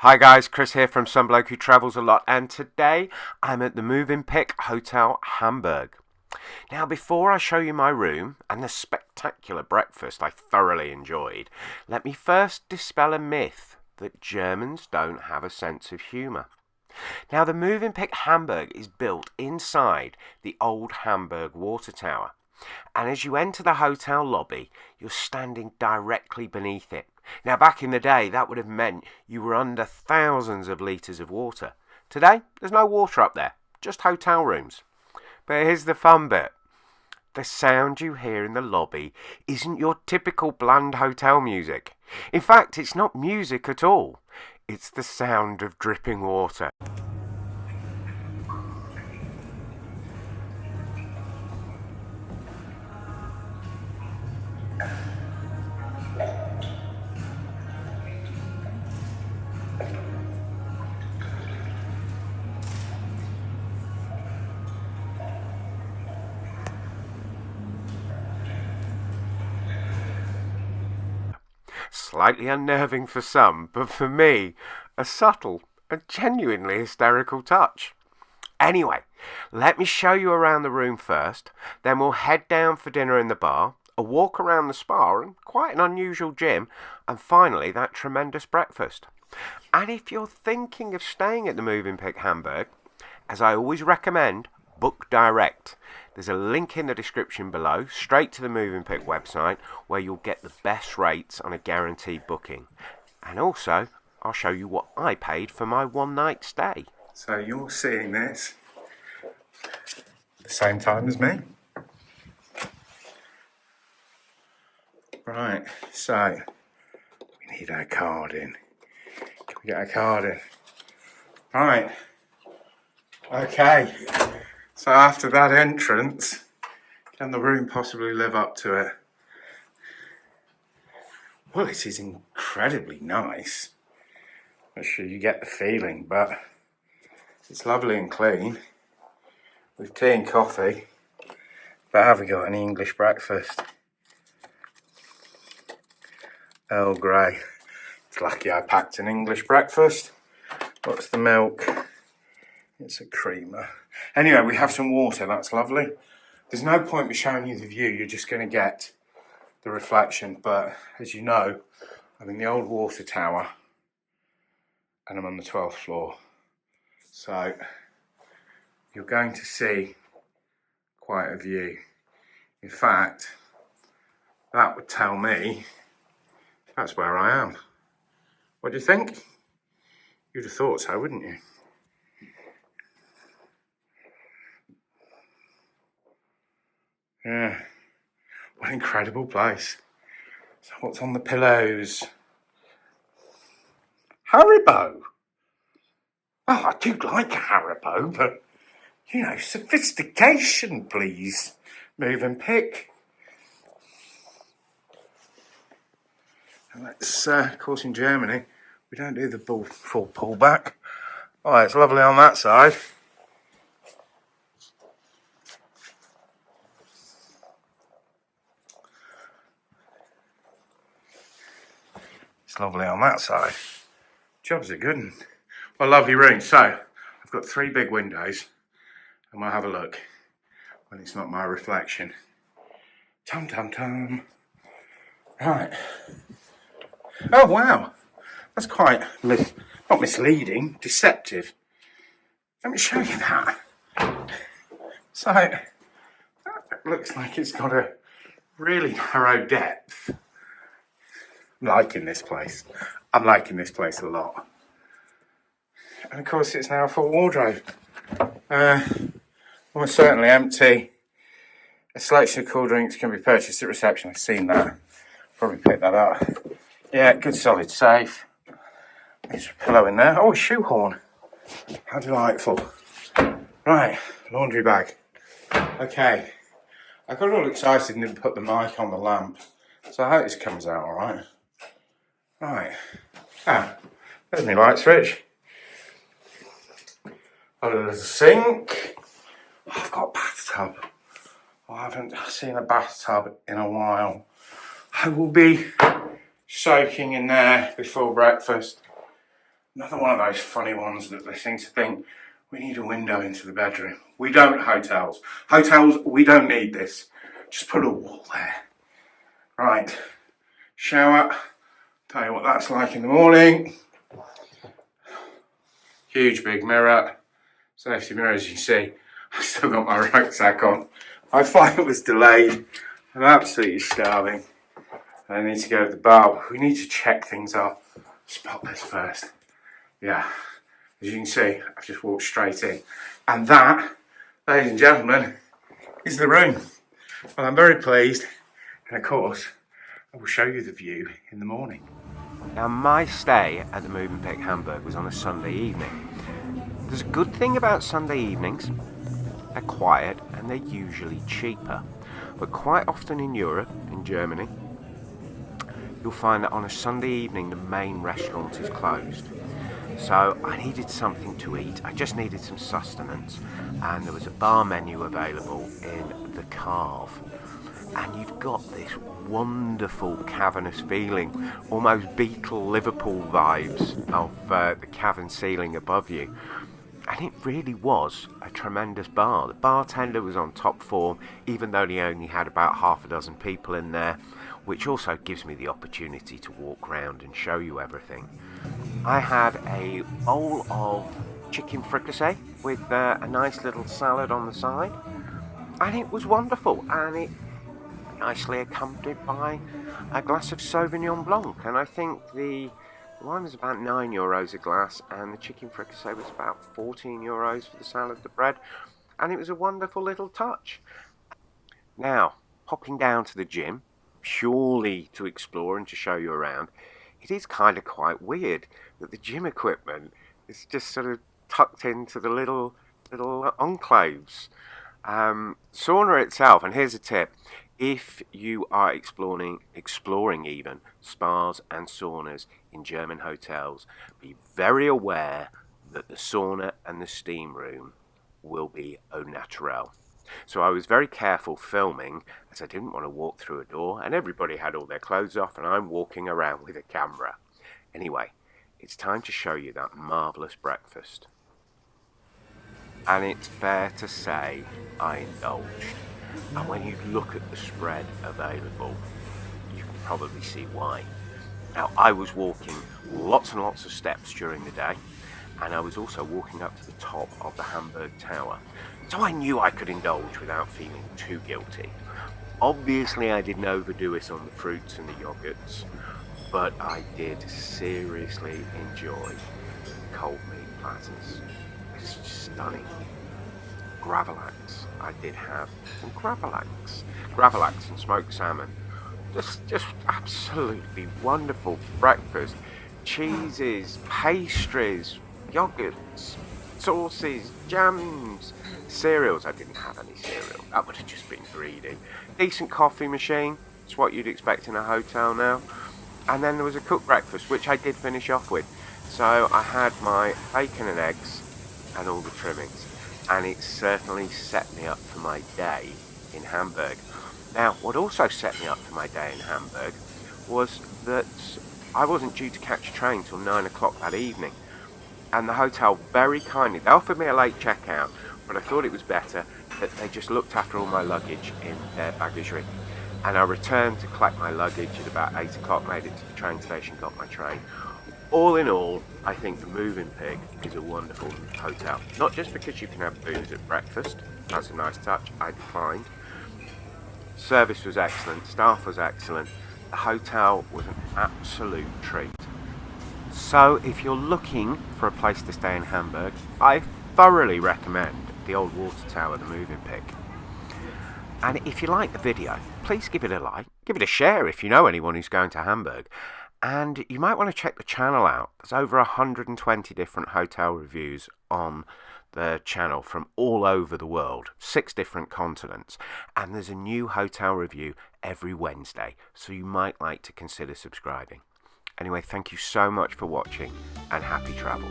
Hi guys, Chris here from Some Bloke Who Travels a Lot, and today I'm at the Mövenpick Hotel Hamburg. Now, before I show you my room and the spectacular breakfast I thoroughly enjoyed, let me first dispel a myth that Germans don't have a sense of humour. Now, the Mövenpick Hamburg is built inside the old Hamburg water tower, and as you enter the hotel lobby, you're standing directly beneath it. Now, back in the day, that would have meant you were under thousands of litres of water. Today, there's no water up there, just hotel rooms. But here's the fun bit. The sound you hear in the lobby isn't your typical bland hotel music. In fact, it's not music at all. It's the sound of dripping water. Slightly unnerving for some, but for me, a subtle and genuinely hysterical touch. Anyway, let me show you around the room first, then we'll head down for dinner in the bar, a walk around the spa and quite an unusual gym, and finally that tremendous breakfast. And if you're thinking of staying at the Mövenpick Hamburg, as I always recommend, book direct. There's a link in the description below, straight to the Mövenpick website, where you'll get the best rates on a guaranteed booking. And also, I'll show you what I paid for my one night stay. So you're seeing this at the same time as me. Right, so we need our card in. Can we get our card in? Right, okay. So after that entrance, can the room possibly live up to it? Well, it is incredibly nice. Not sure you get the feeling, but it's lovely and clean, with tea and coffee. But have we got any English breakfast? Earl Grey. It's lucky I packed an English breakfast. What's the milk? It's a creamer. Anyway, we have some water, that's lovely. There's no point me showing you the view, you're just going to get the reflection. But as you know, I'm in the old water tower and I'm on the 12th floor. So you're going to see quite a view. In fact, that would tell me that's where I am. What do you think? You'd have thought so, wouldn't you? Yeah, what an incredible place. So what's on the pillows? Haribo. Oh, I do like Haribo, but, you know, sophistication, please. Mövenpick. And that's, of course, in Germany, we don't do the full pullback. Oh, it's lovely on that side. It's lovely on that side. Jobs are good. Well, lovely room. So, I've got 3 big windows, and we'll have a look when it's not my reflection. Tum tum tum. Right. Oh wow, that's quite not misleading, deceptive. Let me show you that. So, that looks like it's got a really narrow depth. I'm liking this place. I'm liking this place a lot. And of course, it's now a full wardrobe. Almost certainly empty. A selection of cool drinks can be purchased at reception. I've seen that. Probably picked that up. Yeah, good solid safe. There's a pillow in there. Oh, a shoehorn. How delightful. Right, laundry bag. Okay. I got all excited and didn't put the mic on the lamp. So I hope this comes out alright. Right. Ah, there's my light switch. Oh, there's a sink. Oh, I've got a bathtub. I haven't seen a bathtub in a while. I will be soaking in there before breakfast. Another one of those funny ones that they seem to think we need a window into the bedroom. We don't, hotels. Hotels, we don't need this. Just put a wall there. Right, shower. Tell you what that's like in the morning. Huge big mirror. Safety mirror, as you see. I've still got my rucksack on. My flight was delayed. I'm absolutely starving. I need to go to the bar. We need to check things off. Spot this first. Yeah, as you can see, I've just walked straight in. And that, ladies and gentlemen, is the room. Well, I'm very pleased. And of course, I will show you the view in the morning. Now, my stay at the Mövenpick Hamburg was on a Sunday evening. There's a good thing about Sunday evenings. They're quiet and they're usually cheaper. But quite often in Europe, in Germany, you'll find that on a Sunday evening the main restaurant is closed. So I needed something to eat. I just needed some sustenance. And there was a bar menu available in the Cave. And you've got this wonderful cavernous feeling, almost Beatle Liverpool vibes of the cavern ceiling above you. And it really was a tremendous bar. The bartender was on top form, even though he only had about half a dozen people in there, which also gives me the opportunity to walk around and show you everything. I had a bowl of chicken fricassee with a nice little salad on the side, and it was wonderful, and it nicely accompanied by a glass of Sauvignon Blanc, and I think the wine was about €9 a glass, and the chicken fricassee was about €14 for the salad, the bread, and it was a wonderful little touch. Now, popping down to the gym, purely to explore and to show you around, it is kind of quite weird that the gym equipment is just sort of tucked into the little enclaves. Sauna itself, and here's a tip: if you are exploring even spas and saunas in German hotels, be very aware that the sauna and the steam room will be au naturel. So I was very careful filming, as I didn't want to walk through a door and everybody had all their clothes off and I'm walking around with a camera. Anyway, it's time to show you that marvellous breakfast. And it's fair to say I indulged. And when you look at the spread available, you can probably see why. Now, I was walking lots and lots of steps during the day, and I was also walking up to the top of the Hamburg Tower. So I knew I could indulge without feeling too guilty. Obviously, I didn't overdo it on the fruits and the yogurts, but I did seriously enjoy cold meat platters. It's stunning. Gravlax. I did have some gravlax and smoked salmon. Just absolutely wonderful breakfast. Cheeses, pastries, yogurts, sauces, jams, cereals. I didn't have any cereal. That would have just been greedy. Decent coffee machine. It's what you'd expect in a hotel now. And then there was a cooked breakfast, which I did finish off with. So I had my bacon and eggs and all the trimmings. And it certainly set me up for my day in Hamburg. Now, what also set me up for my day in Hamburg was that I wasn't due to catch a train till 9 o'clock that evening. And the hotel very kindly, they offered me a late checkout, but I thought it was better that they just looked after all my luggage in their bagagery. And I returned to collect my luggage at about 8 o'clock, made it to the train station, got my train. All in all, I think the Mövenpick is a wonderful hotel. Not just because you can have booze at breakfast, that's a nice touch, I declined. Service was excellent, staff was excellent, the hotel was an absolute treat. So if you're looking for a place to stay in Hamburg, I thoroughly recommend the old water tower, the Mövenpick. And if you like the video, please give it a like, give it a share if you know anyone who's going to Hamburg. And you might want to check the channel out. There's over 120 different hotel reviews on the channel from all over the world, 6 different continents. And there's a new hotel review every Wednesday, so you might like to consider subscribing. Anyway, thank you so much for watching and happy travel.